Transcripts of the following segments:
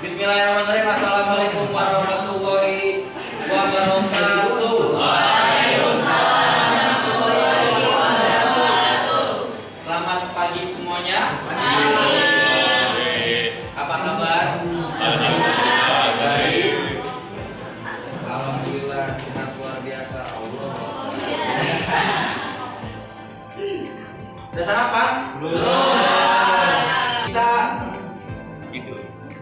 Bismillahirrahmanirrahim. Assalamualaikum warahmatullahi wabarakatuh. Waalaikumsalam warahmatullahi wabarakatuh. Selamat pagi semuanya. Apa kabar? Baik. Alhamdulillah sehat luar biasa. Allah. Udah sarapan? Belum. Kita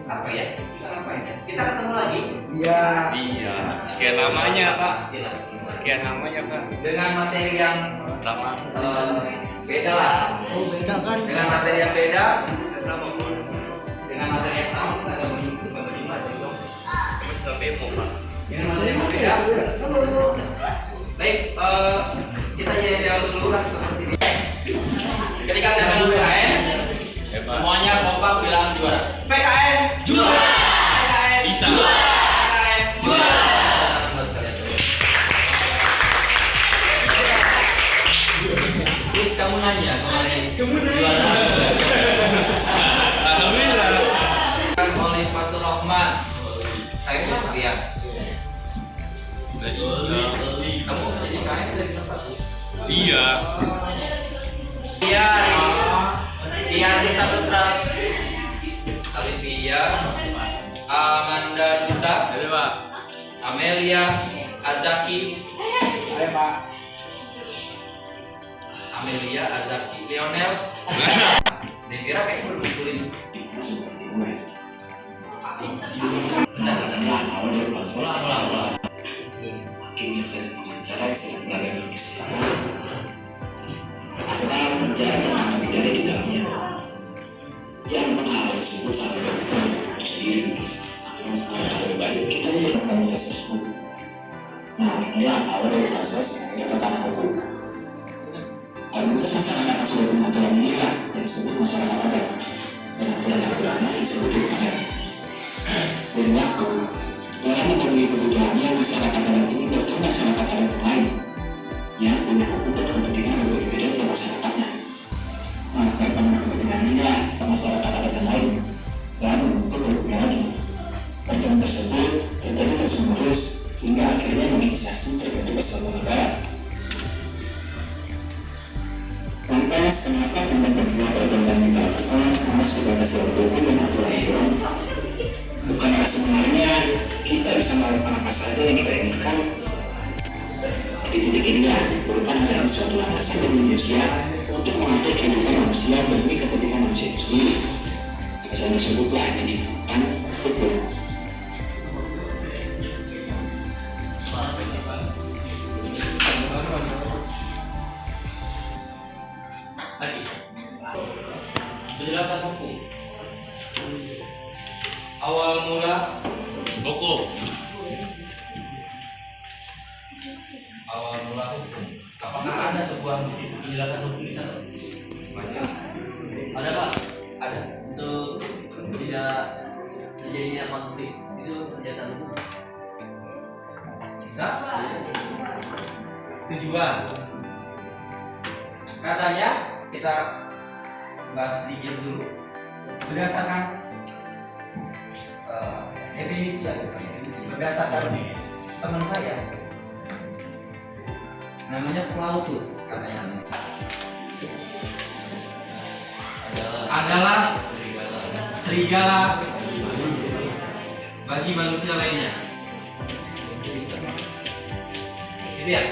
apa ya? Kita ngapain ya? Kita ketemu lagi? Iya. Iya. Sekian namanya Pak. Pastilah. Sekian namanya Pak. Dengan materi yang Sama. beda lah. Oh beda kan? Dengan materi yang beda, Sama pun. dengan materi yang sama kita nggak berjumpa dong. Kita demo Pak. Dengan materi yang berbeda. Baik, kita jawab dulu lah seperti ini. Ketika saya bilang PKN, semuanya kompak bilang juara. PKN juara. PKN Bisa. juara. PKN juara. Terus kamu nanya kemarin juara. Alhamdulillah. Oleh Fatur Rahman. Saya itu setia. Kamu jadi KN dari kelas 1. Iya. Iya, Risa Putra, Alivia, Amanda Duta, Ada Pak. Amelia, Azaki, Ayo Pak. Amelia, Azaki, Lionel. Dikira kayak berkumpulin. Akhirnya saya diwawancara saya berada dalam persidangan. Tentang penjara dan kami dari di dalamnya. Ya memang hal tersebut sangat berbeda untuk sendiri. Lebih baik kita melakukan tes tersebut. Nah, inilah awal dari proses kita tentang hukum. Komunitas masyarakat yang sudah punya aturan inilah yang disebut masyarakat adat dan aturan-aturannya disebut adat. Selain waktu, dalam memenuhi kebutuhannya masyarakat adat ini bertemu masyarakat adat yang lain yang punya hukum dan kepentingan berbeda dari masyarakatnya. Nah, pertemuan kepentingan inilah masyarakat adat yang lain dan membentuk hukumnya lagi. Pertemuan tersebut terjadi terus-menerus hingga akhirnya menginisiasi terbentuk kesatuan negara. Lantas, kenapa tindak pidana perbuatan kita lakukan harus dibatasi oleh hukum dan aturan-aturan? Bukankah sebenarnya kita bisa melakukan apa saja yang kita inginkan? Di titik inilah diperlukan adanya suatu landasan dari manusia untuk mengatur kehidupan manusia demi kepentingan manusia itu sendiri. Landasan tersebutlah yang dinamakan hukum. Tadi penjelasan hukum. Awal mula Hukum. hukum. Apakah ada sebuah di situ penjelasan hukum di sana? Ada Pak? Ada. Untuk tidak terjadinya konflik itu penjelasan hukum. Bisa? Tujuan. Katanya kita bahas sedikit dulu berdasarkan definisi berdasarkan teman saya namanya Plautus katanya adalah serigala bagi manusia lainnya. Gitu ya?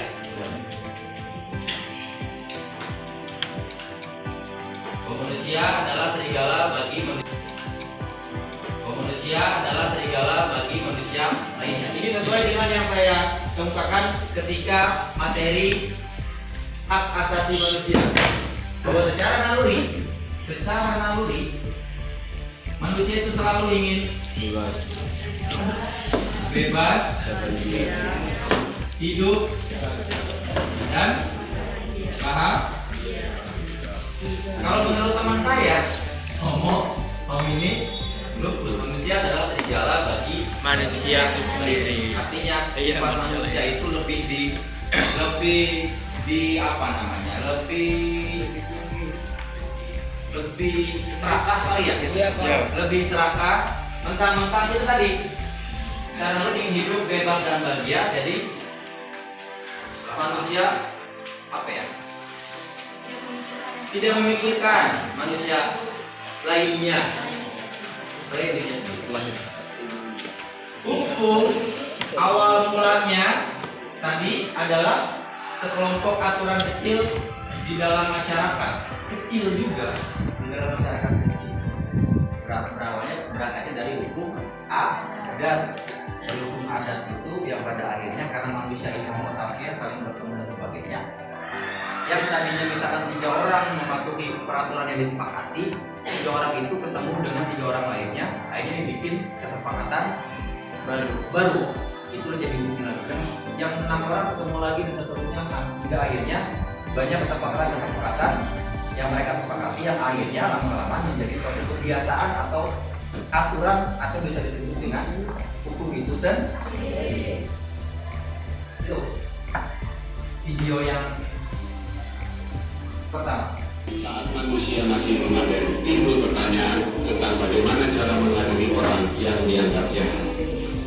Manusia adalah serigala bagi manusia lainnya. Ini sesuai dengan yang saya kemukakan ketika materi hak asasi manusia, bahwa secara naluri manusia itu selalu ingin bebas, hidup dan bahagia. Kalau menurut teman saya, Homo homini lupus, manusia adalah serigala bagi Manusia itu sendiri. Artinya Iya, sifat manusia manusia lain. itu lebih di apa namanya, lebih serakah kali ya, Iya Pak. lebih serakah, mentang-mentang itu tadi secara lalu ingin hidup bebas dan bahagia, jadi manusia apa ya, tidak memikirkan manusia lainnya selain dirinya sendiri. Hukum awal mulanya tadi adalah sekelompok aturan kecil di dalam masyarakat, kecil juga di dalam masyarakat kecil. Berawalnya berangkatnya dari hukum adat. Dari hukum adat itu yang pada akhirnya karena manusia ini homo sapiens saling bertemu dan sebagainya, yang tadinya misalkan 3 orang mematuhi peraturan yang disepakati, 3 orang itu ketemu dengan 3 orang lainnya, akhirnya dibikin kesepakatan baru itu jadi hukum lagi. Dan yang 6 orang ketemu lagi dan seterusnya, hingga akhirnya banyak kesepakatan yang mereka sepakati yang akhirnya lama-lama menjadi suatu kebiasaan atau aturan atau bisa disebut dengan hukum itu sendiri. Itu video yang pertama. Saat manusia masih mengadili, timbul pertanyaan tentang bagaimana cara mengadili orang yang dianggap jahat.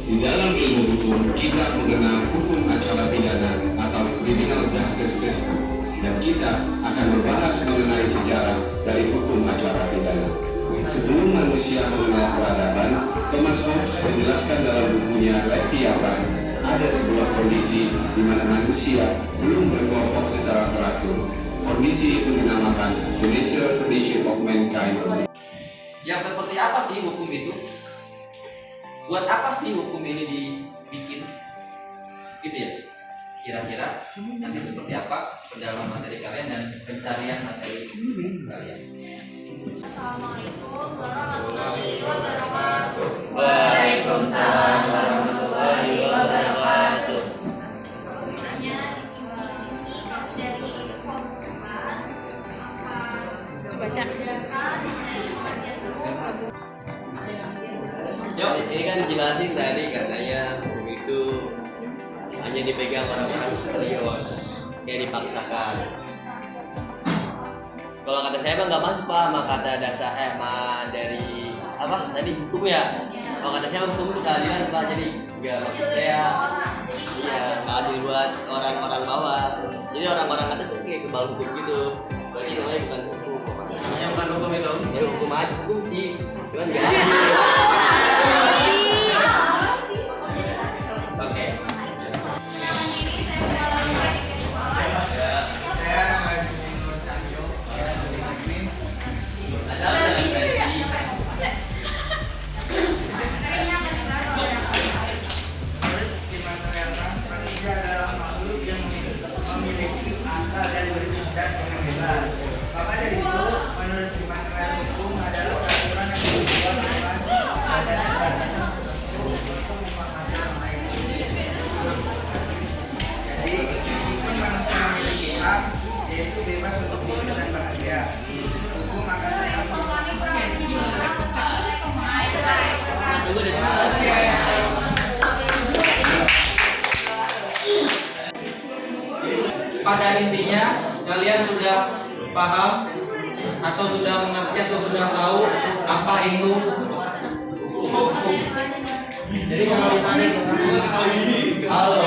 Di dalam ilmu hukum, kita mengenal hukum acara pidana atau criminal justice system, dan kita akan membahas mengenai sejarah dari hukum acara pidana. Sebelum manusia mengenal peradaban, Thomas Hobbes menjelaskan dalam bukunya Leviathan, ada sebuah kondisi di mana manusia belum berkelompok secara teratur. Kondisi itu dinamakan the natural condition of mankind. Yang seperti apa sih hukum itu? Buat apa sih hukum ini dibikin? Gitu ya. Kira-kira nanti seperti apa pendalaman materi kalian dan pencarian materi kalian. Assalamualaikum warahmatullahi wabarakatuh. Waalaikumsalam warahmatullahi wabarakatuh. Kiranya di sini kami dari Sekolah Hukuman akan menjelaskan mengenai pengertian hukum. Yuk, ini kan jelasin tadi katanya hukum itu hanya dipegang orang-orang superior, kayak dipaksakan. Kalau kata saya mah nggak masuk pak, sama kata dasar dari apa tadi hukum ya. Kalau kata saya hukum itu keadilan pak, jadi nggak maksudnya iya nggak adil buat orang-orang bawah. Jadi orang-orang atas kayak kebal hukum gitu. Berarti namanya bukan hukum. Namanya bukan hukum itu. Ya hukum aja hukum sih, cuman nggak adil. Oke. Maka dari itu, menurut Immanuel hukum adalah peraturan yang dibuat oleh ada dan batasan untuk memahami orang lain. Jadi, meskipun manusia memiliki hak, yaitu bebas untuk hidup dan bahagia, hukum akan tetap Pada intinya kalian sudah paham atau sudah mengerti atau sudah tahu apa itu hukum. Jadi kalau ditanya halo,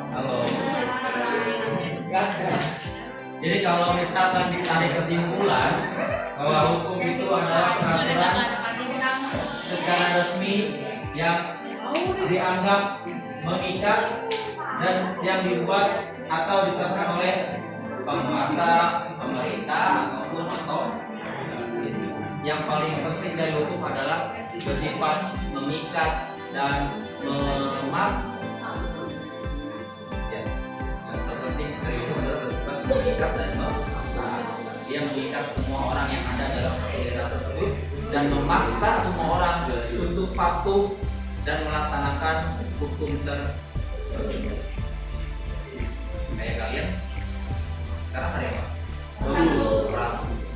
halo. Jadi kalau misalkan ditarik kesimpulan bahwa hukum itu adalah peraturan secara resmi yang dianggap mengikat dan yang dibuat atau ditetapkan oleh penguasa, pemerintah ataupun yang paling penting dari hukum adalah bersifat mengikat dan memaksa. Ya, yang terpenting dari hukum adalah bersifat mengikat dan memaksa. Dia mengikat semua orang yang ada dalam satu daerah tersebut dan memaksa semua orang untuk patuh dan melaksanakan hukum tersebut. Kayak kalian sekarang ada apa?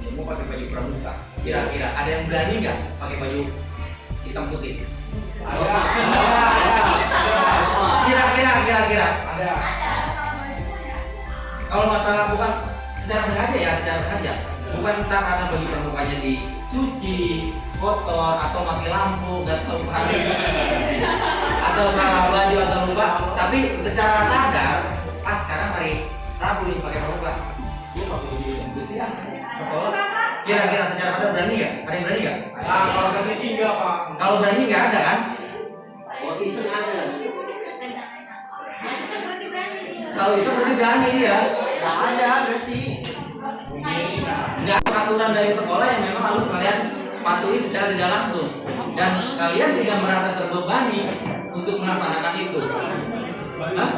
Semua pakai baju pramuka. Kira-kira ada yang berani nggak pakai baju hitam putih? Kira-kira. ada. Kalau masalah bukan secara sengaja ya, bukan entah karena baju pramukanya di cuci kotor atau mati lampu dan tahu hari atau salah baju atau lupa, tapi secara sadar sekarang hari Rabu nih pakai lupa gue pakai baju ya sekolah, kira-kira secara sadar berani nggak? Ada yang berani nggak? Kalau berani sih enggak, Pak. Kalau berani nggak ada kan? Waktu iseng ada. Kalau itu berarti berani dia. Nggak ada berarti. Nggak ada aturan dari sekolah yang memang harus kalian patuhi secara tidak langsung, dan kalian tidak merasa terbebani untuk melaksanakan itu. Hah?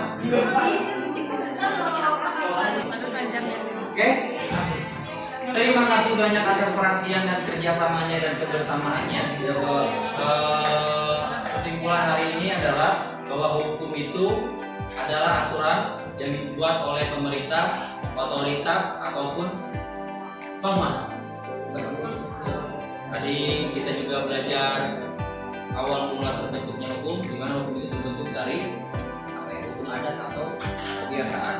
Oke? Terima kasih banyak atas perhatian dan kerjasamanya dan kebersamaannya. Kesimpulan hari ini adalah bahwa hukum itu adalah aturan yang dibuat oleh pemerintah, otoritas ataupun penguasa. Tadi kita juga belajar awal mula terbentuknya hukum, di mana hukum itu terbentuk dari hukum adat atau kebiasaan